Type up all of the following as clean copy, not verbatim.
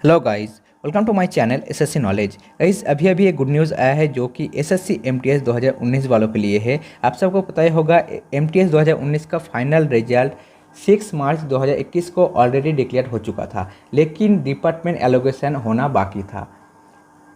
Hello guys, welcome to my channel SSC knowledge. Guys, अभी अभी एक गुड न्यूज़ आया है जो कि एसएससी एमटीएस 2019 वालों के लिए है। आप सबको पता ही होगा एमटीएस 2019 का फाइनल रिजल्ट 6 मार्च 2021 को ऑलरेडी डिक्लेयर हो चुका था, लेकिन डिपार्टमेंट एलोकेशन होना बाकी था।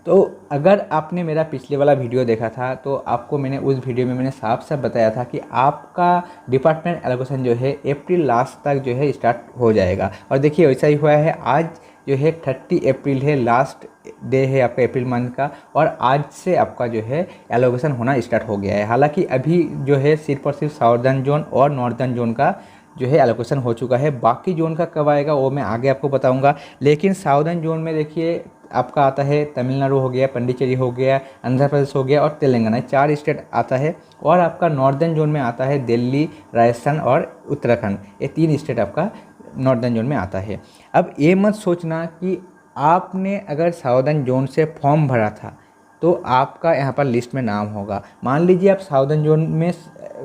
तो अगर आपने मेरा पिछले वाला वीडियो देखा था तो आपको मैंने उस वीडियो में मैंने साफ साफ बताया था कि आपका डिपार्टमेंट एलोकेशन जो है अप्रैल लास्ट तक जो है स्टार्ट हो जाएगा। और देखिए वैसा ही हुआ है। आज जो है 30 अप्रैल है, लास्ट डे है आपका अप्रैल मंथ का, और आज से आपका जो है एलोकेशन होना स्टार्ट हो गया है। हालांकि अभी जो है सिर्फ और सिर्फ साउदर्न जोन और नॉर्दर्न जोन का जो है एलोकेशन हो चुका है। बाकी जोन का कब आएगा वो मैं आगे आपको बताऊंगा। लेकिन साउदर्न जोन में देखिए आपका आता है तमिलनाडु हो गया, पंडिचेरी हो गया, आंध्र प्रदेश हो गया और तेलंगाना, 4 स्टेट आता है। और आपका नॉर्दर्न जोन में आता है दिल्ली, राजस्थान और उत्तराखंड, ये 3 स्टेट आपका नॉर्दर्न जोन में आता है। अब ये मत सोचना कि आपने अगर साउदर्न जोन से फॉर्म भरा था तो आपका यहाँ पर लिस्ट में नाम होगा। मान लीजिए आप साउदर्न जोन में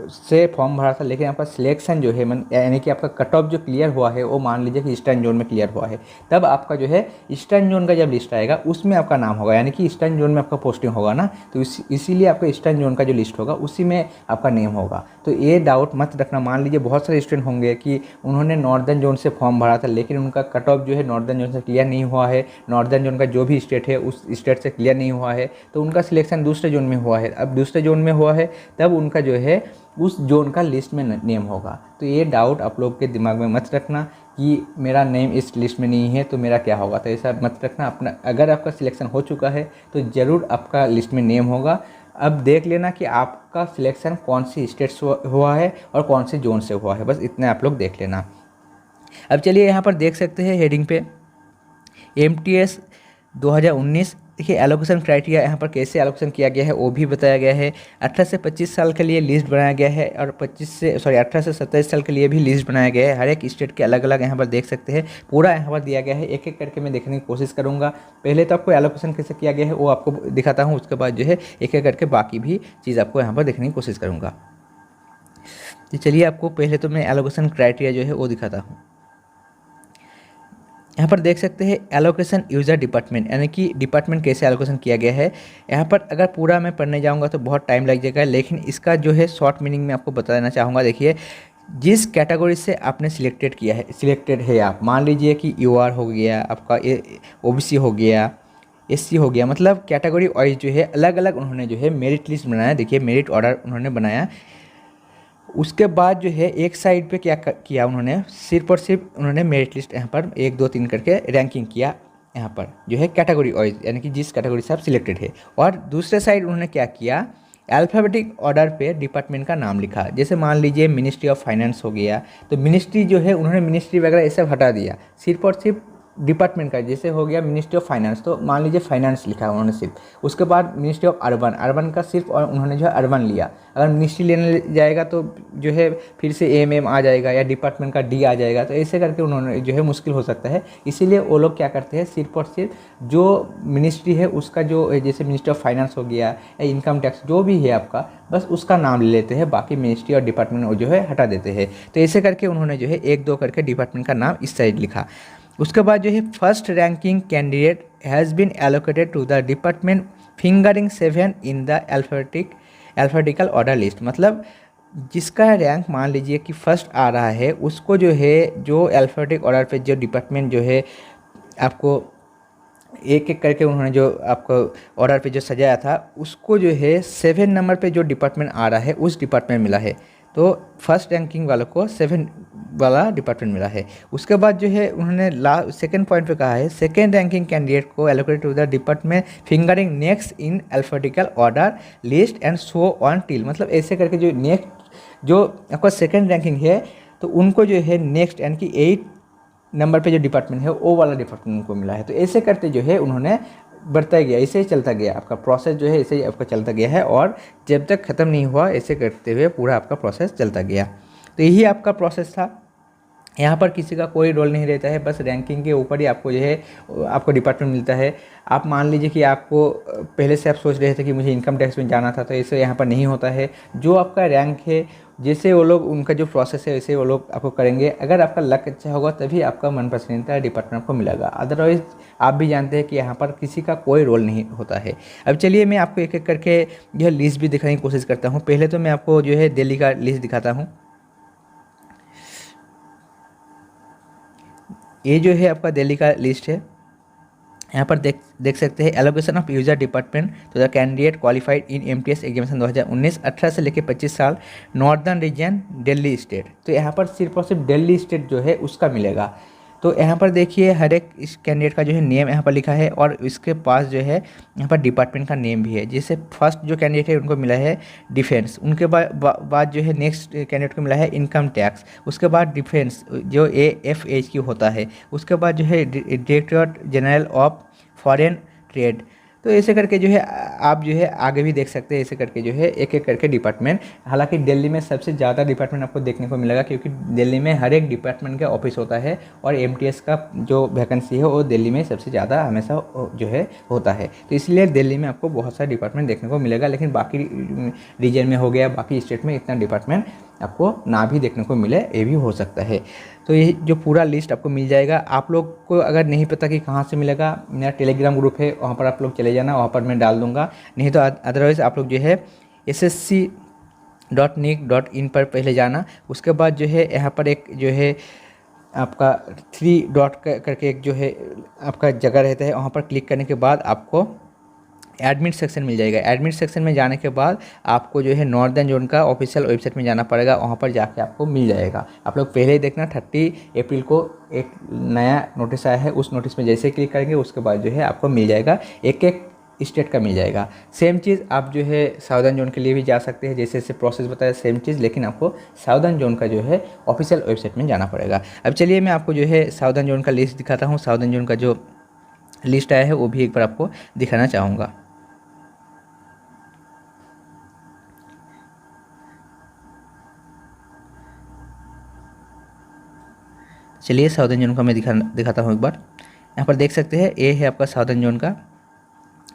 से फॉर्म भरा था, लेकिन आपका सिलेक्शन जो है यानी कि आपका कट ऑफ जो क्लियर हुआ है वो मान लीजिए कि ईस्टर्न जोन में क्लियर हुआ है, तब आपका जो है ईस्टर्न जोन का जब लिस्ट आएगा उसमें आपका नाम होगा, यानी कि ईस्टर्न जोन में आपका पोस्टिंग होगा ना, तो इसीलिए आपका ईस्टर्न जोन का जो लिस्ट होगा उसी में आपका नेम होगा। तो ये डाउट मत रखना। मान लीजिए बहुत सारे स्टूडेंट होंगे कि उन्होंने नॉर्दर्न जोन से फॉर्म भरा था लेकिन उनका कट ऑफ जो है नॉर्दर्न जोन से क्लियर नहीं हुआ है, नॉर्दर्न जोन का जो भी स्टेट है उस स्टेट से क्लियर नहीं हुआ है, तो उनका सिलेक्शन दूसरे जोन में हुआ है। अब दूसरे जोन में हुआ है तब उनका जो है उस जोन का लिस्ट में नेम होगा। तो ये डाउट आप लोग के दिमाग में मत रखना कि मेरा नेम इस लिस्ट में नहीं है तो मेरा क्या होगा, तो ऐसा मत रखना। अपना अगर आपका सिलेक्शन हो चुका है तो ज़रूर आपका लिस्ट में नेम होगा। अब देख लेना कि आपका सिलेक्शन कौन सी स्टेट से हुआ है और कौन से जोन से हुआ है, बस इतना आप लोग देख लेना। अब चलिए यहाँ पर देख सकते हैं हेडिंग पे एमटीएस 2019। देखिए एलोकेशन क्राइटेरिया यहाँ पर कैसे एलोकेशन किया गया है वो भी बताया गया है। 18 से 25 साल के लिए लिस्ट बनाया गया है और 18 से 27 साल के लिए भी लिस्ट बनाया गया है। हर एक स्टेट के अलग अलग यहाँ पर देख सकते हैं, पूरा यहाँ पर दिया गया है। एक एक करके मैं देखने की कोशिश करूँगा। पहले तो आपको एलोकेशन कैसे किया गया है वो आपको दिखाता हूँ, उसके बाद जो है एक एक करके बाकी भी चीज़ आपको यहाँ पर देखने की कोशिश करूँगा। तो चलिए आपको पहले तो मैं एलोकेशन क्राइटेरिया जो है वो दिखाता हूँ। यहाँ पर देख सकते हैं एलोकेशन यूज़र डिपार्टमेंट, यानी कि डिपार्टमेंट कैसे एलोकेशन किया गया है। यहाँ पर अगर पूरा मैं पढ़ने जाऊँगा तो बहुत टाइम लग जाएगा, लेकिन इसका जो है शॉर्ट मीनिंग में आपको बता देना चाहूँगा। देखिए जिस कैटेगरी से आपने सिलेक्टेड है आप, मान लीजिए कि यूआर हो गया, आपका ओबीसी हो गया, एससी हो गया, मतलब कैटेगरी वाइज जो है अलग अलग उन्होंने जो है मेरिट लिस्ट बनाया। देखिए मेरिट ऑर्डर उन्होंने बनाया। उसके बाद जो है एक साइड पे क्या किया उन्होंने, सिर्फ और सिर्फ उन्होंने मेरिट लिस्ट यहाँ पर 1 2 3 करके रैंकिंग किया यहाँ पर जो है कैटेगरी वाइज, यानी कि जिस कैटेगरी से आप सिलेक्टेड है। और दूसरे साइड उन्होंने क्या किया, अल्फ़ाबेटिक ऑर्डर पे डिपार्टमेंट का नाम लिखा। जैसे मान लीजिए मिनिस्ट्री ऑफ फाइनेंस हो गया, तो मिनिस्ट्री जो है उन्होंने मिनिस्ट्री वगैरह ये सब हटा दिया, सिर्फ और सिर्फ डिपार्टमेंट का। जैसे हो गया मिनिस्ट्री ऑफ फाइनेंस, तो मान लीजिए फाइनेंस लिखा उन्होंने सिर्फ। उसके बाद मिनिस्ट्री ऑफ अर्बन का सिर्फ और उन्होंने जो है अर्बन लिया। अगर मिनिस्ट्री लेने जाएगा तो जो है फिर से एम आ जाएगा या डिपार्टमेंट का डी आ जाएगा, तो ऐसे करके उन्होंने जो है मुश्किल हो सकता है। इसीलिए वो लोग क्या करते हैं, सिर्फ और सिर्फ जो मिनिस्ट्री है उसका जो, जैसे मिनिस्ट्री ऑफ फाइनेंस हो गया या इनकम टैक्स जो भी है आपका, बस उसका नाम ले लेते हैं, बाकी मिनिस्ट्री और डिपार्टमेंट जो है हटा देते हैं। तो ऐसे करके उन्होंने जो है 1 2 करके डिपार्टमेंट का नाम इस साइड लिखा। उसके बाद जो है first ranking candidate has been allocated to the department fingering 7 in the alphabetical order list. मतलब जिसका रैंक मान लीजिए कि फर्स्ट आ रहा है उसको जो है, जो अल्फाबेटिक ऑर्डर पे जो डिपार्टमेंट जो है आपको एक एक करके उन्होंने जो आपको ऑर्डर पे जो सजाया था उसको जो है 7 नंबर पे जो डिपार्टमेंट आ रहा है उस डिपार्टमेंट मिला है। तो फर्स्ट रैंकिंग वालों को 7 वाला डिपार्टमेंट मिला है। उसके बाद जो है उन्होंने सेकंड पॉइंट पे कहा है, सेकंड रैंकिंग कैंडिडेट को allocated to the department fingering next in alphabetical order list and so on till. मतलब ऐसे करके जो नेक्स्ट जो आपका सेकंड रैंकिंग है तो उनको जो है नेक्स्ट यानी कि 8 नंबर पे जो डिपार्टमेंट है वो वाला डिपार्टमेंट उनको मिला है। तो ऐसे करते जो है उन्होंने बढ़ता गया, ऐसे ही चलता गया आपका प्रोसेस जो है, ऐसे ही आपका चलता गया है और जब तक ख़त्म नहीं हुआ ऐसे करते हुए पूरा आपका प्रोसेस चलता गया। तो यही आपका प्रोसेस था। यहाँ पर किसी का कोई रोल नहीं रहता है, बस रैंकिंग के ऊपर ही आपको जो है आपको डिपार्टमेंट मिलता है। आप मान लीजिए कि आपको पहले से आप सोच रहे थे कि मुझे इनकम टैक्स में जाना था, तो ऐसे यहाँ पर नहीं होता है। जो आपका रैंक है, जैसे वो लोग उनका जो प्रोसेस है वैसे वो लोग आपको करेंगे। अगर आपका लक अच्छा होगा तभी आपका मनपसंदीदा डिपार्टमेंट आपको मिलेगा, अदरवाइज़ आप भी जानते हैं कि यहाँ पर किसी का कोई रोल नहीं होता है। अब चलिए मैं आपको एक एक करके जो है लिस्ट भी दिखाने की कोशिश करता हूँ। पहले तो मैं आपको जो है दिल्ली का लिस्ट दिखाता हूँ। ये जो है आपका दिल्ली का लिस्ट है। यहाँ पर देख सकते हैं एलोकेशन ऑफ यूजर डिपार्टमेंट तो the candidate qualified in MTS examination 2019, 18 से लेकर 25 साल, नॉर्दर्न रीजन दिल्ली स्टेट। तो यहाँ पर सिर्फ और सिर्फ दिल्ली स्टेट जो है उसका मिलेगा। तो यहाँ पर देखिए हर एक इस कैंडिडेट का जो है नेम यहाँ पर लिखा है और इसके पास जो है यहाँ पर डिपार्टमेंट का नेम भी है। जैसे फर्स्ट जो कैंडिडेट है उनको मिला है डिफेंस, उनके बाद जो है नेक्स्ट कैंडिडेट को मिला है इनकम टैक्स, उसके बाद डिफेंस जो AFH की होता है, उसके बाद जो है directorate general of foreign trade. तो ऐसे करके जो है आप जो है आगे भी देख सकते हैं, ऐसे करके जो है एक एक करके डिपार्टमेंट। हालांकि दिल्ली में सबसे ज़्यादा डिपार्टमेंट आपको देखने को मिलेगा, क्योंकि दिल्ली में हर एक डिपार्टमेंट का ऑफिस होता है और एमटीएस का जो वैकेंसी है वो दिल्ली में सबसे ज़्यादा हमेशा जो है होता है। तो इसलिए दिल्ली में आपको बहुत सारा डिपार्टमेंट देखने को मिलेगा, लेकिन बाकी रीजन में हो गया, बाकी स्टेट में इतना डिपार्टमेंट आपको ना भी देखने को मिले, ये भी हो सकता है। तो ये जो पूरा लिस्ट आपको मिल जाएगा। आप लोग को अगर नहीं पता कि कहाँ से मिलेगा, मेरा टेलीग्राम ग्रुप है, वहाँ पर आप लोग चले जाना, वहाँ पर मैं डाल दूँगा। नहीं तो अदरवाइज़ आप लोग जो है ssc.nic.in पर पहले जाना। उसके बाद जो है यहाँ पर एक जो है आपका 3 डॉट करके एक जो है आपका जगह रहता है, वहाँ पर क्लिक करने के बाद आपको एडमिट सेक्शन मिल जाएगा। एडमिट सेक्शन में जाने के बाद आपको जो है नॉर्दर्न जोन का ऑफिशियल वेबसाइट में जाना पड़ेगा, वहाँ पर जाके आपको मिल जाएगा। आप लोग पहले ही देखना 30 अप्रैल को एक नया नोटिस आया है, उस नोटिस में जैसे क्लिक करेंगे उसके बाद जो है आपको मिल जाएगा, एक एक स्टेट का मिल जाएगा। सेम चीज़ आप जो है साउदर्न जोन के लिए भी जा सकते हैं, जैसे जैसे प्रोसेस बताया सेम चीज़, लेकिन आपको साउदर्न जोन का जो है ऑफिशियल वेबसाइट में जाना पड़ेगा। अब चलिए मैं आपको जो है साउदर्न जोन का लिस्ट दिखाता हूँ। साउदर्न जोन का जो लिस्ट आया है वो भी एक बार आपको दिखाना चाहूँगा। चलिए साउदर्न जोन का मैं दिखाता हूँ एक बार। यहाँ पर देख सकते हैं ये है आपका साउदर्न जोन का।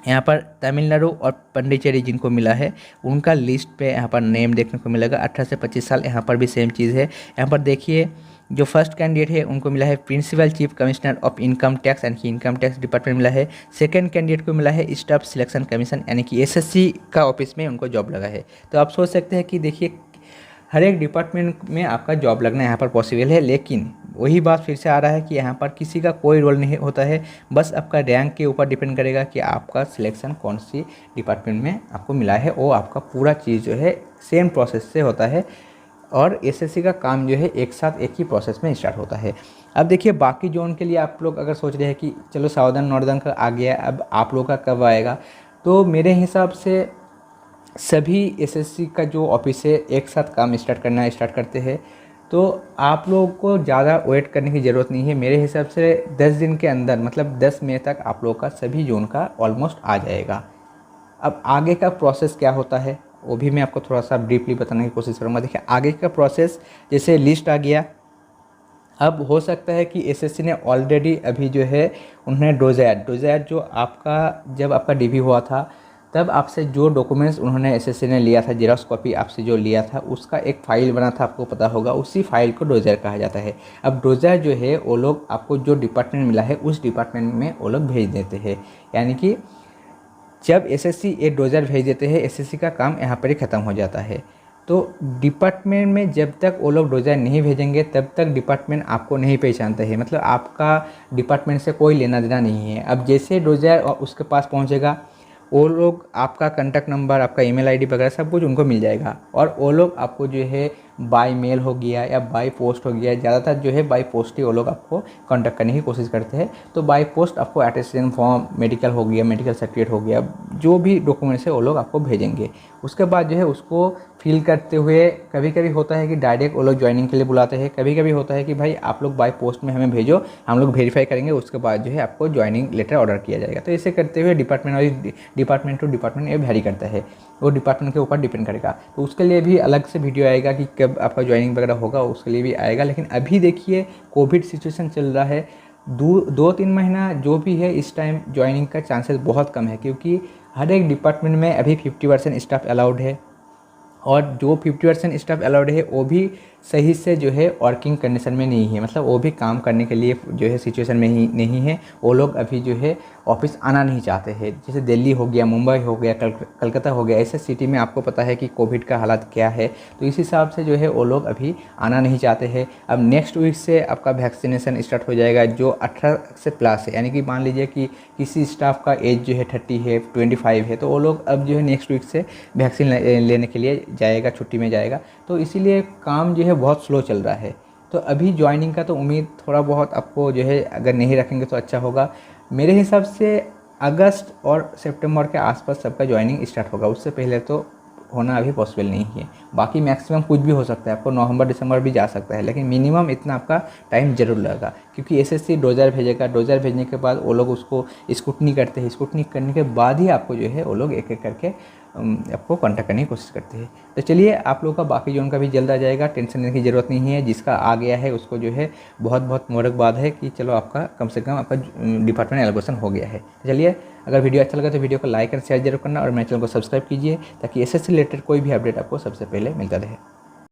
यहाँ पर तमिलनाडु और पंडिचेरी जिनको मिला है उनका लिस्ट पे यहाँ पर नेम देखने को मिलेगा। 18 से 25 साल, यहाँ पर भी सेम चीज़ है। यहाँ पर देखिए जो फर्स्ट कैंडिडेट है उनको मिला है principal chief commissioner of income tax, यानी कि इनकम टैक्स डिपार्टमेंट मिला है। सेकंड कैंडिडेट को मिला है स्टाफ सिलेक्शन कमीशन, यानी कि एसएससी का ऑफिस में उनको जॉब लगा है। तो आप सोच सकते हैं कि देखिए हर एक डिपार्टमेंट में आपका जॉब लगना यहाँ पर पॉसिबल है, लेकिन वही बात फिर से आ रहा है कि यहाँ पर किसी का कोई रोल नहीं होता है, बस आपका रैंक के ऊपर डिपेंड करेगा कि आपका सिलेक्शन कौन सी डिपार्टमेंट में आपको मिला है। वो आपका पूरा चीज़ जो है सेम प्रोसेस से होता है और एसएससी का काम जो है एक साथ एक ही प्रोसेस में स्टार्ट होता है। अब देखिए बाकी जोन के लिए आप लोग अगर सोच रहे हैं कि चलो साउदर्न नॉर्दर्न का आ गया, अब आप लोग का कब आएगा, तो मेरे हिसाब से सभी एसएससी का जो ऑफिस है एक साथ काम स्टार्ट करते हैं। तो आप लोगों को ज़्यादा वेट करने की ज़रूरत नहीं है। मेरे हिसाब से 10 दिन के अंदर, मतलब 10 मई तक आप लोगों का सभी जोन का ऑलमोस्ट आ जाएगा। अब आगे का प्रोसेस क्या होता है वो भी मैं आपको थोड़ा सा ब्रीफली बताने की कोशिश करूँगा। देखिए आगे का प्रोसेस, जैसे लिस्ट आ गया, अब हो सकता है कि एसएससी ने ऑलरेडी अभी जो है उन्होंने डोजायड जो आपका जब आपका डीबी हुआ था तब आपसे जो डॉक्यूमेंट्स उन्होंने एसएससी ने लिया था, जेरॉक्स कॉपी आपसे जो लिया था उसका एक फ़ाइल बना था, आपको पता होगा, उसी फाइल को डोजर कहा जाता है। अब डोजर जो है वो लोग आपको जो डिपार्टमेंट मिला है उस डिपार्टमेंट में वो लोग भेज देते हैं, यानी कि जब एसएससी एक डोजर भेज देते हैं एसएससी का काम यहाँ पर ही ख़त्म हो जाता है। तो डिपार्टमेंट में जब तक वो लोग डोजर नहीं भेजेंगे तब तक डिपार्टमेंट आपको नहीं पहचानता है, मतलब आपका डिपार्टमेंट से कोई लेना देना नहीं है। अब जैसे डोजर उसके पास पहुँचेगा वो लोग आपका कॉन्टैक्ट नंबर, आपका ईमेल आईडी वगैरह सब कुछ उनको मिल जाएगा और वो लोग आपको जो है बाय मेल हो गया या बाय पोस्ट हो गया, ज़्यादातर जो है बाय पोस्ट ही वो लोग आपको कांटेक्ट करने की कोशिश करते हैं। तो बाय पोस्ट आपको अटेस्टेशन फॉर्म, मेडिकल हो गया, मेडिकल सर्टिफिकेट हो गया, जो भी डॉक्यूमेंट्स है वो लोग आपको भेजेंगे। उसके बाद जो है उसको फील करते हुए कभी कभी होता है कि डायरेक्ट वो लोग ज्वाइनिंग के लिए बुलाते हैं, कभी कभी होता है कि भाई आप लोग बाय पोस्ट में हमें भेजो, हम लोग वेरीफाई करेंगे, उसके बाद जो है आपको ज्वाइनिंग लेटर ऑर्डर किया जाएगा। तो इसे करते हुए डिपार्टमेंट टू डिपार्टमेंट ये वेरी करता है, वो डिपार्टमेंट के ऊपर डिपेंड करेगा। तो उसके लिए भी अलग से वीडियो आएगा कि कब आपका ज्वाइनिंग वगैरह होगा, उसके लिए भी आएगा। लेकिन अभी देखिए कोविड सिचुएशन चल रहा है, 2-3 महीना जो भी है इस टाइम ज्वाइनिंग का चांसेस बहुत कम है, क्योंकि हर एक डिपार्टमेंट में अभी 50% स्टाफ अलाउड है, और जो 50% स्टाफ अलाउड है वो भी सही से जो है वर्किंग कंडीशन में नहीं है, मतलब वो भी काम करने के लिए जो है सिचुएशन में ही नहीं है। वो लोग अभी जो है ऑफिस आना नहीं चाहते हैं। जैसे दिल्ली हो गया, मुंबई हो गया, कलकत्ता हो गया, ऐसे सिटी में आपको पता है कि कोविड का हालात क्या है। तो इस हिसाब से जो है वो लोग अभी आना नहीं चाहते हैं। अब नेक्स्ट वीक से आपका वैक्सीनेशन स्टार्ट हो जाएगा जो 18 से प्लस है, यानी कि मान लीजिए कि किसी स्टाफ का एज जो है 30 है, 25 है, तो वो लोग अब जो है नेक्स्ट वीक से वैक्सीन लेने के लिए जाएगा, छुट्टी में जाएगा। तो इसीलिए काम जो है बहुत स्लो चल रहा है। तो अभी ज्वाइनिंग का तो उम्मीद थोड़ा बहुत आपको जो है अगर नहीं रखेंगे तो अच्छा होगा। मेरे हिसाब से अगस्त और सितंबर के आसपास सबका ज्वाइनिंग स्टार्ट होगा, उससे पहले तो होना अभी पॉसिबल नहीं है। बाकी मैक्सिमम कुछ भी हो सकता है, आपको नवंबर दिसंबर भी जा सकता है, लेकिन मिनिमम इतना आपका टाइम ज़रूर लगेगा, क्योंकि एसएससी डोजर भेजेगा, डोजर भेजने के बाद वो लोग उसको स्क्रूटनी करते हैं, स्क्रूटनी करने के बाद ही आपको जो है वो लोग एक एक करके आपको कॉन्टैक्ट करने की कोशिश करते हैं। तो चलिए आप लोगों का बाकी जोन का भी जल्द आ जाएगा, टेंशन लेने की ज़रूरत नहीं है। जिसका आ गया है उसको जो है बहुत बहुत मुबारकबाद है कि चलो आपका कम से कम आपका डिपार्टमेंट एलोकेशन हो गया है। तो चलिए अगर वीडियो अच्छा लगा तो वीडियो को लाइक और शेयर जरूर करना, और मेरे चैनल को सब्सक्राइब कीजिए ताकि एसएससी रिलेटेड कोई भी अपडेट आपको सबसे पहले मिलता रहे।